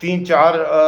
3-4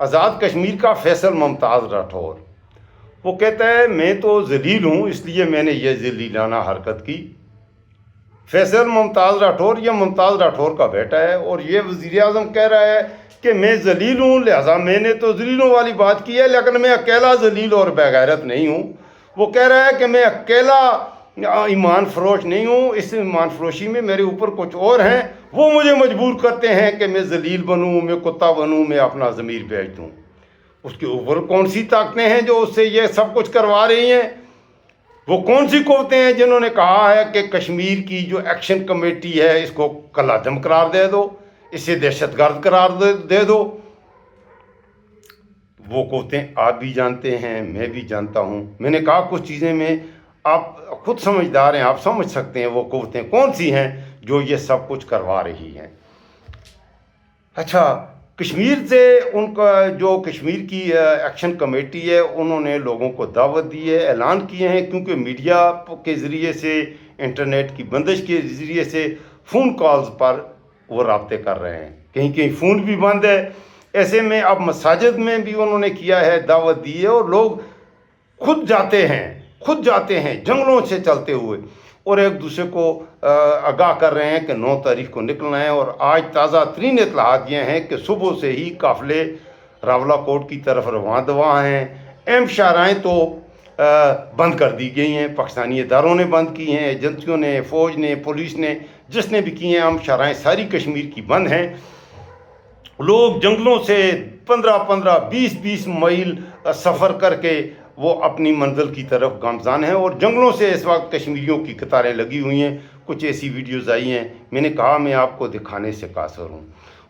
آزاد کشمیر کا فیصل ممتاز راٹھور، وہ کہتا ہے میں تو ذلیل ہوں اس لیے میں نے یہ ذلیلانہ حرکت کی۔ فیصل ممتاز راٹھور یہ ممتاز راٹھور کا بیٹا ہے، اور یہ وزیر اعظم کہہ رہا ہے کہ میں ذلیل ہوں، لہٰذا میں نے تو ذلیلوں والی بات کی ہے، لیکن میں اکیلا ذلیل اور بغیرت نہیں ہوں۔ وہ کہہ رہا ہے کہ میں اکیلا ایمان فروش نہیں ہوں، اس ایمان فروشی میں میرے اوپر کچھ اور ہیں، وہ مجھے مجبور کرتے ہیں کہ میں ذلیل بنوں، میں کتا بنوں، میں اپنا ضمیر بیچ دوں۔ اس کے اوپر کون سی طاقتیں ہیں جو اس سے یہ سب کچھ کروا رہی ہیں؟ وہ کون سی قوتیں ہیں جنہوں نے کہا ہے کہ کشمیر کی جو ایکشن کمیٹی ہے اس کو کالعدم قرار دے دو، اسے دہشت گرد قرار دے دو؟ وہ قوتیں آپ بھی جانتے ہیں، میں بھی جانتا ہوں۔ میں نے کہا کچھ چیزیں میں آپ خود سمجھدار ہیں، آپ سمجھ سکتے ہیں وہ قوتیں کون سی ہیں جو یہ سب کچھ کروا رہی ہیں۔ اچھا، کشمیر سے ان کا جو کشمیر کی ایکشن کمیٹی ہے انہوں نے لوگوں کو دعوت دی ہے، اعلان کیے ہیں، کیونکہ میڈیا کے ذریعے سے، انٹرنیٹ کی بندش کے ذریعے سے فون کالز پر وہ رابطے کر رہے ہیں، کہیں کہیں فون بھی بند ہے۔ ایسے میں اب مساجد میں بھی انہوں نے کیا ہے، دعوت دی ہے، اور لوگ خود جاتے ہیں جنگلوں سے چلتے ہوئے، اور ایک دوسرے کو آگاہ کر رہے ہیں کہ 9 تاریخ کو نکلنا ہے۔ اور آج تازہ ترین اطلاعات یہ ہیں کہ صبح سے ہی قافلے راولہ کوٹ کی طرف رواں ہیں۔ اہم شاہراہیں تو بند کر دی گئی ہیں، پاکستانی اداروں نے بند کی ہیں، ایجنسیوں نے، فوج نے، پولیس نے، جس نے بھی کی ہیں، اہم شاہراہیں ساری کشمیر کی بند ہیں۔ لوگ جنگلوں سے 15-15 20-20 میل سفر کر کے وہ اپنی منزل کی طرف گامزن ہیں، اور جنگلوں سے اس وقت کشمیریوں کی قطاریں لگی ہوئی ہیں۔ کچھ ایسی ویڈیوز آئی ہیں، میں نے کہا میں آپ کو دکھانے سے قاصر ہوں۔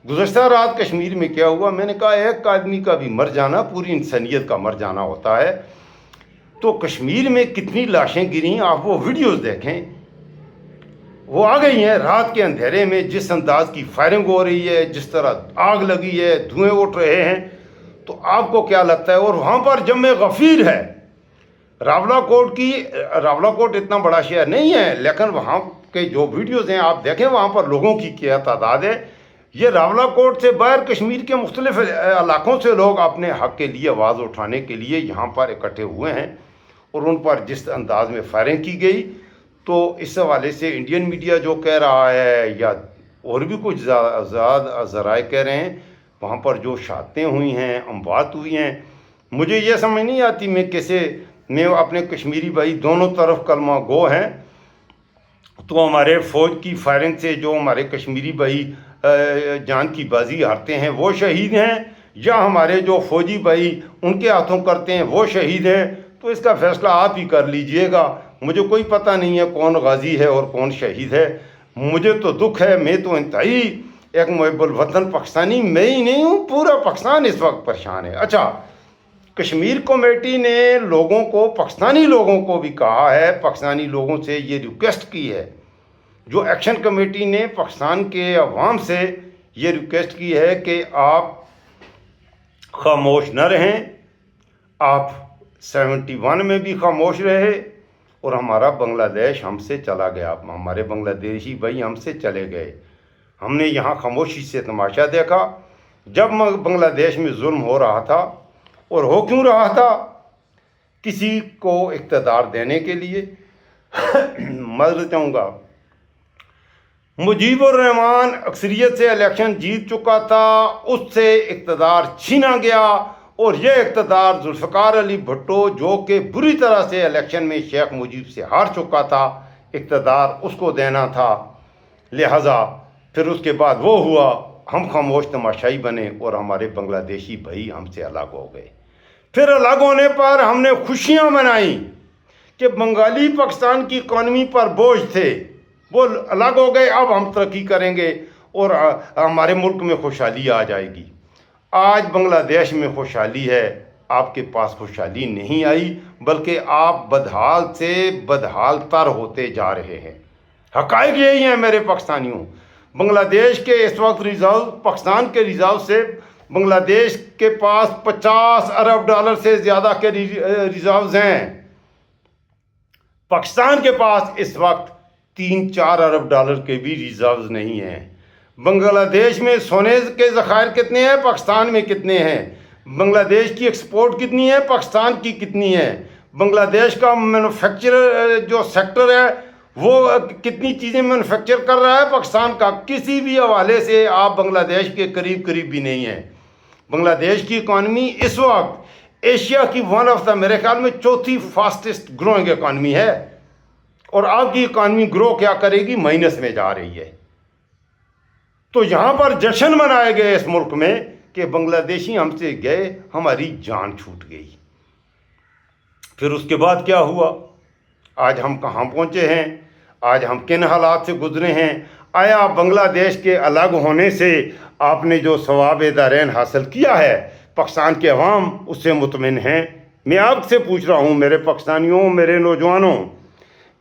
گزشتہ رات کشمیر میں کیا ہوا، میں نے کہا ایک آدمی کا بھی مر جانا پوری انسانیت کا مر جانا ہوتا ہے۔ تو کشمیر میں کتنی لاشیں گریں، آپ وہ ویڈیوز دیکھیں، وہ آ گئی ہیں رات کے اندھیرے میں، جس انداز کی فائرنگ ہو رہی ہے، جس طرح آگ لگی ہے، دھوئیں اٹھ رہے ہیں، تو آپ کو کیا لگتا ہے؟ اور وہاں پر جمع غفیر ہے۔ راولہ کوٹ اتنا بڑا شہر نہیں ہے، لیکن وہاں کے جو ویڈیوز ہیں آپ دیکھیں، وہاں پر لوگوں کی کیا تعداد ہے۔ یہ راولہ کوٹ سے باہر کشمیر کے مختلف علاقوں سے لوگ اپنے حق کے لیے آواز اٹھانے کے لیے یہاں پر اکٹھے ہوئے ہیں، اور ان پر جس انداز میں فائرنگ کی گئی، تو اس حوالے سے انڈین میڈیا جو کہہ رہا ہے، یا اور بھی کچھ ذرائع کہہ رہے ہیں، وہاں پر جو شہادتیں ہوئی ہیں، اموات ہوئی ہیں، مجھے یہ سمجھ نہیں آتی میں اپنے کشمیری بھائی دونوں طرف کلمہ گو ہیں، تو ہمارے فوج کی فائرنگ سے جو ہمارے کشمیری بھائی جان کی بازی ہارتے ہیں وہ شہید ہیں، یا ہمارے جو فوجی بھائی ان کے ہاتھوں کرتے ہیں وہ شہید ہیں؟ تو اس کا فیصلہ آپ ہی کر لیجئے گا۔ مجھے کوئی پتہ نہیں ہے کون غازی ہے اور کون شہید ہے۔ مجھے تو دکھ ہے، میں تو انتہائی ایک محب الوطن پاکستانی میں ہی نہیں ہوں، پورا پاکستان اس وقت پریشان ہے۔ اچھا، کشمیر کمیٹی نے لوگوں کو، پاکستانی لوگوں کو بھی کہا ہے، پاکستانی لوگوں سے یہ ریکویسٹ کی ہے، جو ایکشن کمیٹی نے پاکستان کے عوام سے یہ ریکویسٹ کی ہے کہ آپ خاموش نہ رہیں، آپ 71 میں بھی خاموش رہے، اور ہمارا بنگلہ دیش ہم سے چلا گیا، ہمارے بنگلہ دیشی بھائی ہم سے چلے گئے، ہم نے یہاں خاموشی سے تماشا دیکھا جب بنگلہ دیش میں ظلم ہو رہا تھا، اور ہو کیوں رہا تھا؟ کسی کو اقتدار دینے کے لیے۔ معذرت چاہوں گا، مجیب الرحمان اکثریت سے الیکشن جیت چکا تھا، اس سے اقتدار چھینا گیا، اور یہ اقتدار ذوالفقار علی بھٹو جو کہ بری طرح سے الیکشن میں شیخ مجیب سے ہار چکا تھا، اقتدار اس کو دینا تھا، لہٰذا پھر اس کے بعد وہ ہوا، ہم خاموش تماشائی بنے، اور ہمارے بنگلہ دیشی بھائی ہم سے الگ ہو گئے۔ پھر الگ ہونے پر ہم نے خوشیاں منائیں کہ بنگالی پاکستان کی اکانومی پر بوجھ تھے، وہ الگ ہو گئے، اب ہم ترقی کریں گے اور ہمارے ملک میں خوشحالی آ جائے گی۔ آج بنگلہ دیش میں خوشحالی ہے، آپ کے پاس خوشحالی نہیں آئی، بلکہ آپ بدحال سے بدحال تر ہوتے جا رہے ہیں۔ حقائق یہی ہیں میرے پاکستانیوں۔ بنگلہ دیش کے اس وقت ریزرو، پاکستان کے ریزرو سے بنگلہ دیش کے پاس $50 ارب سے زیادہ کے ریزروز ہیں۔ پاکستان کے پاس اس وقت $3-4 ارب کے بھی ریزروز نہیں ہیں۔ بنگلہ دیش میں سونے کے ذخائر کتنے ہیں، پاکستان میں کتنے ہیں؟ بنگلہ دیش کی ایکسپورٹ کتنی ہے، پاکستان کی کتنی ہے، بنگلہ دیش کا مینوفیکچر جو سیکٹر ہے وہ کتنی چیزیں مینوفیکچر کر رہا ہے، پاکستان کا کسی بھی حوالے سے آپ بنگلہ دیش کے قریب قریب بھی نہیں ہیں۔ بنگلہ دیش کی اکانومی اس وقت ایشیا کی ون آف دا میرے خیال میں چوتھی فاسٹسٹ گروئنگ اکانومی ہے، اور آپ کی اکانومی گرو کیا کرے گی، مائنس میں جا رہی ہے۔ تو یہاں پر جشن منائے گئے اس ملک میں کہ بنگلہ دیشی ہم سے گئے، ہماری جان چھوٹ گئی۔ پھر اس کے بعد کیا ہوا، آج ہم کہاں پہنچے ہیں، آج ہم کن حالات سے گزرے ہیں۔ آیا بنگلہ دیش کے الگ ہونے سے آپ نے جو ثواب دارین حاصل کیا ہے، پاکستان کے عوام اس سے مطمئن ہیں؟ میں آپ سے پوچھ رہا ہوں، میرے پاکستانیوں، میرے نوجوانوں،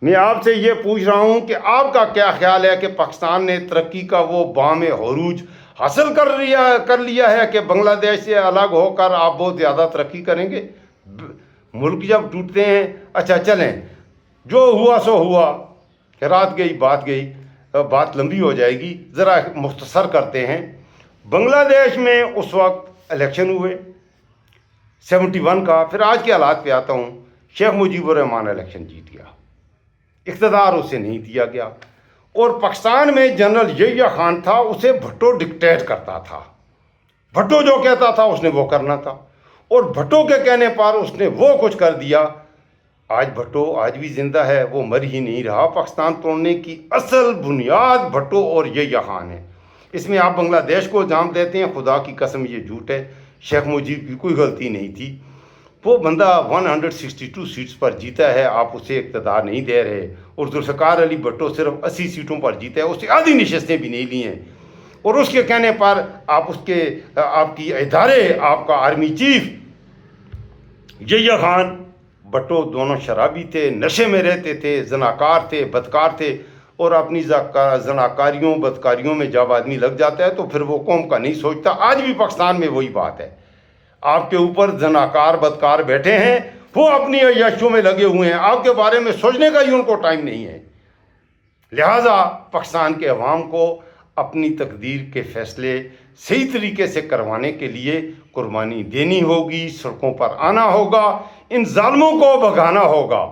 میں آپ سے یہ پوچھ رہا ہوں کہ آپ کا کیا خیال ہے کہ پاکستان نے ترقی کا وہ بام عروج حاصل کر لیا ہے کہ بنگلہ دیش سے الگ ہو کر آپ بہت زیادہ ترقی کریں گے؟ ملک جب ٹوٹتے ہیں، اچھا چلیں، جو ہوا سو ہوا، رات گئی بات گئی، بات لمبی ہو جائے گی، ذرا مختصر کرتے ہیں۔ بنگلہ دیش میں اس وقت الیکشن ہوئے 71 کا، پھر آج کے حالات پہ آتا ہوں۔ شیخ مجیب الرحمان الیکشن جیت گیا، اقتدار اسے نہیں دیا گیا، اور پاکستان میں جنرل یحییٰ خان تھا، اسے بھٹو ڈکٹیٹ کرتا تھا، بھٹو جو کہتا تھا اس نے وہ کرنا تھا، اور بھٹو کے کہنے پر اس نے وہ کچھ کر دیا۔ آج بھٹو آج بھی زندہ ہے، وہ مر ہی نہیں رہا۔ پاکستان توڑنے کی اصل بنیاد بھٹو اور یحییٰ خان ہے۔ اس میں آپ بنگلہ دیش کو الزام دیتے ہیں، خدا کی قسم یہ جھوٹ ہے۔ شیخ مجیب کی کوئی غلطی نہیں تھی، وہ بندہ 162 سیٹس پر جیتا ہے، آپ اسے اقتدار نہیں دے رہے، اور ذوالفقار علی بھٹو صرف 80 سیٹوں پر جیتا ہے، اس سے آدھی نشستیں بھی نہیں لی ہیں، اور اس کے کہنے پر آپ کی ادارے، آپ کا آرمی چیف یحییٰ خان بھٹو دونوں شرابی تھے، نشے میں رہتے تھے، زناکار تھے، بدکار تھے، اور اپنی زناکاریوں بدکاریوں میں جب آدمی لگ جاتا ہے تو پھر وہ قوم کا نہیں سوچتا۔ آج بھی پاکستان میں وہی بات ہے، آپ کے اوپر زناکار بدکار بیٹھے ہیں، وہ اپنی عیاشیوں میں لگے ہوئے ہیں، آپ کے بارے میں سوچنے کا ہی ان کو ٹائم نہیں ہے۔ لہٰذا پاکستان کے عوام کو اپنی تقدیر کے فیصلے صحیح طریقے سے کروانے کے لیے قربانی دینی ہوگی، سڑکوں پر آنا ہوگا، ان ظالموں کو بھگانا ہوگا۔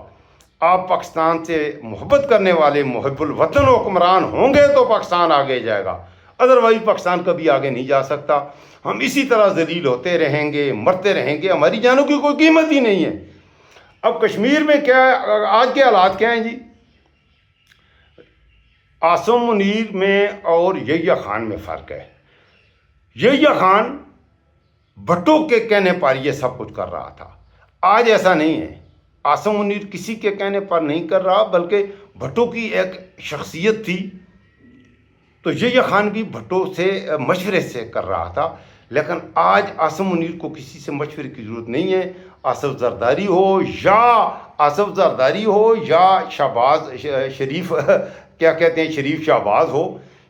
آپ پاکستان سے محبت کرنے والے محب الوطن حکمران ہوں گے تو پاکستان آگے جائے گا، ادروائز پاکستان کبھی آگے نہیں جا سکتا۔ ہم اسی طرح ذلیل ہوتے رہیں گے، مرتے رہیں گے، ہماری جانوں کی کوئی قیمت ہی نہیں ہے۔ اب کشمیر میں کیا ہے، آج کے حالات کیا ہیں جی؟ عاصم منیر میں اور یحییٰ خان میں فرق ہے۔ یحییٰ خان بھٹو کے کہنے پر یہ سب کچھ کر رہا تھا، آج ایسا نہیں ہے۔ عاصم منیر کسی کے کہنے پر نہیں کر رہا، بلکہ بھٹو کی ایک شخصیت تھی، تو یحییٰ خان بھی بھٹو سے مشورے سے کر رہا تھا۔ لیکن آج عاصم منیر کو کسی سے مشورے کی ضرورت نہیں ہے۔ آصف زرداری ہو یا شہباز شریف، کیا کہتے ہیں، شریف شہباز ہو،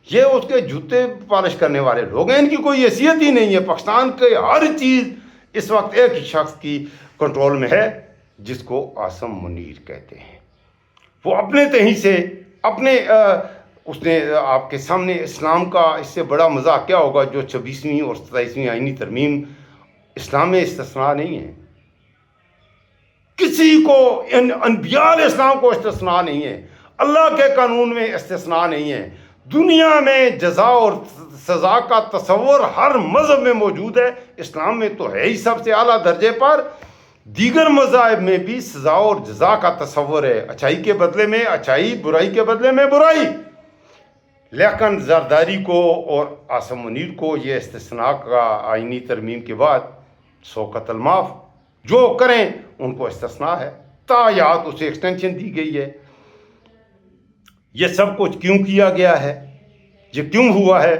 یہ اس کے جوتے پالش کرنے والے لوگ ہیں، ان کی کوئی حیثیت ہی نہیں ہے۔ پاکستان کے ہر چیز اس وقت ایک ہی شخص کی کنٹرول میں ہے، جس کو عاصم منیر کہتے ہیں۔ وہ اپنے تہیں سے اس نے آپ کے سامنے اسلام کا اس سے بڑا مذاق کیا ہوگا، جو 26ویں اور 27ویں آئینی ترمیم اسلام میں استثناء نہیں ہے، کسی کو انبیاء علیہ السلام کو استثناء نہیں ہے، اللہ کے قانون میں استثناء نہیں ہے۔ دنیا میں جزا اور سزا کا تصور ہر مذہب میں موجود ہے، اسلام میں تو ہے ہی سب سے اعلیٰ درجے پر۔ دیگر مذاہب میں بھی سزا اور جزا کا تصور ہے، اچھائی کے بدلے میں اچھائی، برائی کے بدلے میں برائی۔ لیکن زرداری کو اور عاصم منیر کو یہ استثناء کا آئینی ترمیم کے بعد 100 قتل معاف، جو کریں ان کو استثناء ہے، تایات اسے ایکسٹینشن دی گئی ہے۔ یہ سب کچھ کیوں کیا گیا ہے، یہ کیوں ہوا ہے،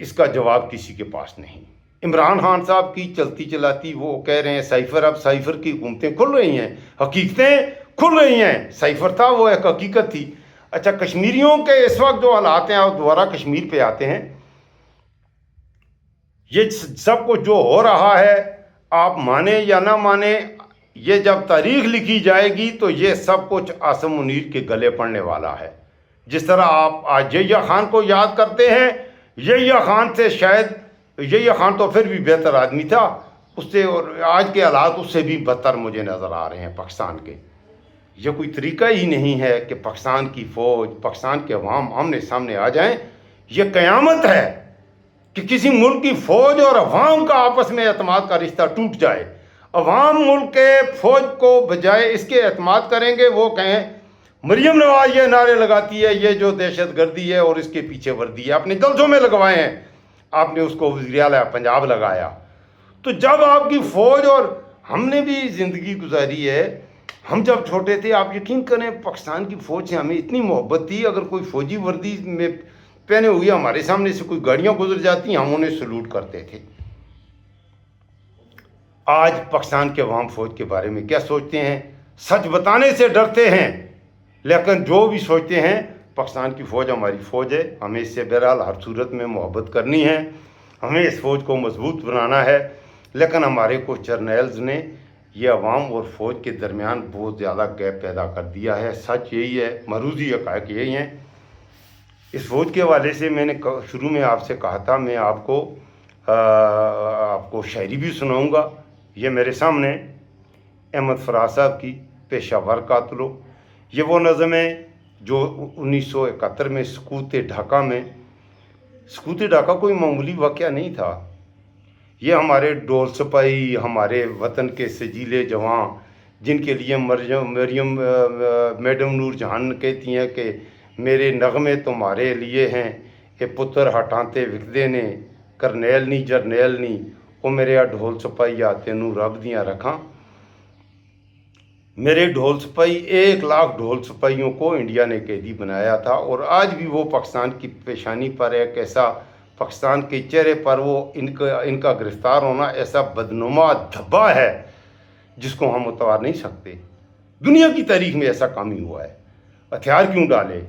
اس کا جواب کسی کے پاس نہیں۔ عمران خان صاحب کی چلتی چلاتی وہ کہہ رہے ہیں سائفر، اب سائفر کی حکومتیں کھل رہی ہیں، حقیقتیں کھل رہی ہیں۔ سائفر تھا وہ ایک حقیقت تھی۔ اچھا، کشمیریوں کے اس وقت جو حالات ہیں، آپ دوبارہ کشمیر پہ آتے ہیں، یہ سب کچھ جو ہو رہا ہے، آپ مانیں یا نہ مانیں، یہ جب تاریخ لکھی جائے گی تو یہ سب کچھ عاصم منیر کے گلے پڑنے والا ہے۔ جس طرح آپ آج یحییٰ خان کو یاد کرتے ہیں، یحییٰ خان سے شاید یحییٰ خان تو پھر بھی بہتر آدمی تھا اس سے، اور آج کے حالات اس سے بھی بدتر مجھے نظر آ رہے ہیں پاکستان کے۔ یہ کوئی طریقہ ہی نہیں ہے کہ پاکستان کی فوج، پاکستان کے عوام آمنے سامنے آ جائیں۔ یہ قیامت ہے کہ کسی ملک کی فوج اور عوام کا آپس میں اعتماد کا رشتہ ٹوٹ جائے۔ عوام ملک کے فوج کو بجائے اس کے اعتماد کریں گے، وہ کہیں مریم نواز یہ نعرے لگاتی ہے یہ جو دہشت گردی ہے اور اس کے پیچھے وردی ہے، اپنے جلسوں میں لگوائے ہیں، آپ نے اس کو وزیر اعلیٰ پنجاب لگایا۔ تو جب آپ کی فوج، اور ہم نے بھی زندگی گزاری ہے، ہم جب چھوٹے تھے آپ یقین کریں پاکستان کی فوج سے ہمیں اتنی محبت تھی، اگر کوئی فوجی وردی میں پہنے ہوئے ہمارے سامنے سے کوئی گاڑیاں گزر جاتی ہم انہیں سلوٹ کرتے تھے۔ آج پاکستان کے عوام فوج کے بارے میں کیا سوچتے ہیں؟ سچ بتانے سے ڈرتے ہیں، لیکن جو بھی سوچتے ہیں پاکستان کی فوج ہماری فوج ہے، ہمیں اس سے بہرحال ہر صورت میں محبت کرنی ہے، ہمیں اس فوج کو مضبوط بنانا ہے۔ لیکن ہمارے کچھ جرنیلز نے یہ عوام اور فوج کے درمیان بہت زیادہ گیپ پیدا کر دیا ہے۔ سچ یہی ہے، مروزی حقائق یہی ہیں۔ اس فوج کے حوالے سے میں نے شروع میں آپ سے کہا تھا میں آپ کو شاعری بھی سناؤں گا۔ یہ میرے سامنے احمد فراز صاحب کی پیشہ ور قاتلو، یہ وہ نظم ہے جو 1971 میں سقوط ڈھاکہ میں، سقوط ڈھاکہ کوئی معمولی واقعہ نہیں تھا، یہ ہمارے ڈول سپاہی، ہمارے وطن کے سجیلے جوان، جن کے لیے مریم میڈم نور جہان کہتی ہیں کہ میرے نغمے تمہارے لیے ہیں، اے پتر ہٹانتے وکدے نے، کرنیل نہیں جرنیل نہیں، او میرے ڈھول سپاہیا تینوں رب دیاں رکھاں۔ میرے ڈھول سپاہی 1,00,000 ڈھول سپاہیوں کو انڈیا نے قیدی بنایا تھا، اور آج بھی وہ پاکستان کی پیشانی پر ایک ایسا، پاکستان کے چہرے پر وہ ان کا گرفتار ہونا ایسا بدنما دھبا ہے جس کو ہم اتار نہیں سکتے۔ دنیا کی تاریخ میں ایسا کام ہی ہوا ہے۔ ہتھیار کیوں ڈالے؟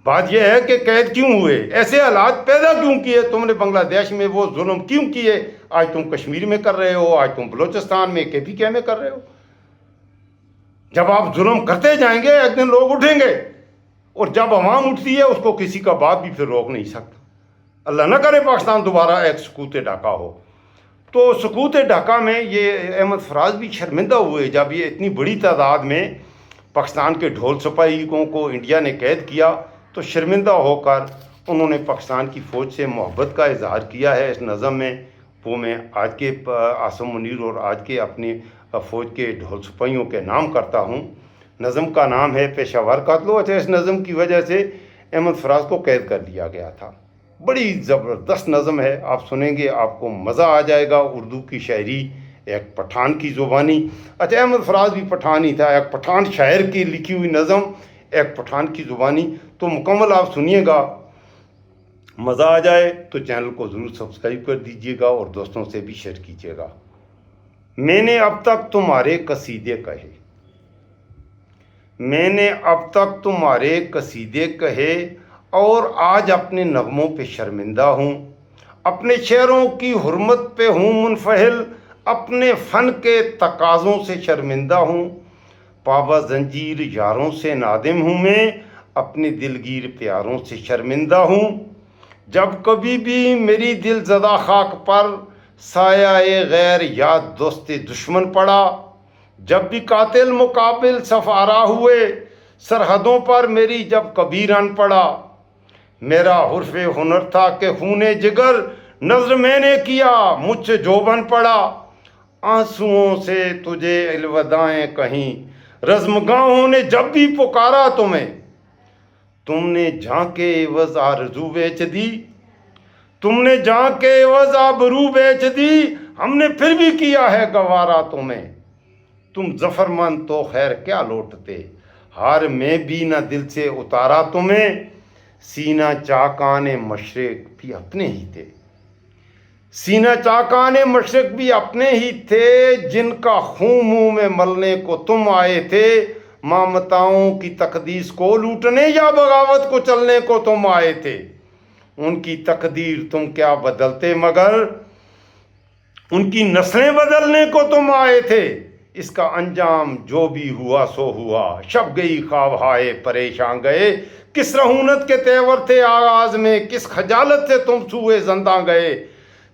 بات یہ ہے کہ قید کیوں ہوئے؟ ایسے حالات پیدا کیوں کیے؟ تم نے بنگلہ دیش میں وہ ظلم کیوں کیے؟ آج تم کشمیر میں کر رہے ہو، آج تم بلوچستان میں KPK میں کر رہے ہو۔ جب آپ ظلم کرتے جائیں گے ایک دن لوگ اٹھیں گے، اور جب عوام اٹھتی ہے اس کو کسی کا باپ بھی پھر روک نہیں سکتا۔ اللہ نہ کرے پاکستان دوبارہ ایک سقوط ڈھاکہ ہو۔ تو سقوط ڈھاکہ میں یہ احمد فراز بھی شرمندہ ہوئے جب یہ اتنی بڑی تعداد میں پاکستان کے ڈھول سپاہیوں کو انڈیا نے قید کیا، تو شرمندہ ہو کر انہوں نے پاکستان کی فوج سے محبت کا اظہار کیا ہے اس نظم میں۔ وہ میں آج کے عاصم منیر اور آج کے اپنی فوج کے ڈھول سپاہیوں کے نام کرتا ہوں۔ نظم کا نام ہے پیشہ ور قاتلو۔ اچھا، اس نظم کی وجہ سے احمد فراز کو قید کر لیا گیا تھا۔ بڑی زبردست نظم ہے، آپ سنیں گے آپ کو مزہ آ جائے گا۔ اردو کی شاعری، ایک پٹھان کی زبانی۔ اچھا، احمد فراز بھی پٹھان ہی تھا، ایک پٹھان شاعر کی لکھی ہوئی نظم، ایک پٹھان کی زبانی۔ تو مکمل آپ سنیے گا، مزہ آ جائے تو چینل کو ضرور سبسکرائب کر دیجیے گا اور دوستوں سے بھی شیئر کیجیے گا۔ میں نے اب تک تمہارے قصیدے کہے، میں نے اب تک تمہارے قصیدے کہے، اور آج اپنے نغموں پہ شرمندہ ہوں، اپنے شعروں کی حرمت پہ ہوں منفعل، اپنے فن کے تقاضوں سے شرمندہ ہوں، پابہ زنجیر یاروں سے نادم ہوں میں، اپنے دلگیر پیاروں سے شرمندہ ہوں۔ جب کبھی بھی میری دل زدہ خاک پر سایہ غیر یاد دوست دشمن پڑا، جب بھی قاتل مقابل صف آرا ہوئے، سرحدوں پر میری جب کبھی رن پڑا، میرا حرف ہنر تھا کہ خون جگر نظر میں نے کیا، مجھ سے جو بن پڑا، آنسوؤں سے تجھے الوداعیں کہیں، رزمگاہوں نے جب بھی پکارا تمہیں، تم نے جہاں کے عوض آرزو بیچ دی، تم نے جہاں کے عوض آبرو بیچ دی، ہم نے پھر بھی کیا ہے گوارا تمہیں، تم ظفر مند تو خیر کیا لوٹتے، ہار میں بھی نہ دل سے اتارا تمہیں، سینہ چاکان مشرق بھی اپنے ہی تھے، سینہ چاکان مشرق بھی اپنے ہی تھے، جن کا خون منہ میں ملنے کو تم آئے تھے، مامتاؤں کی تقدیس کو لوٹنے یا بغاوت کو چلنے کو تم آئے تھے، ان کی تقدیر تم کیا بدلتے مگر ان کی نسلیں بدلنے کو تم آئے تھے، اس کا انجام جو بھی ہوا سو ہوا، شب گئی خواب ہائے پریشان گئے، کس رہونت کے تیور تھے آغاز میں، کس خجالت سے تم سوئے زنداں گئے،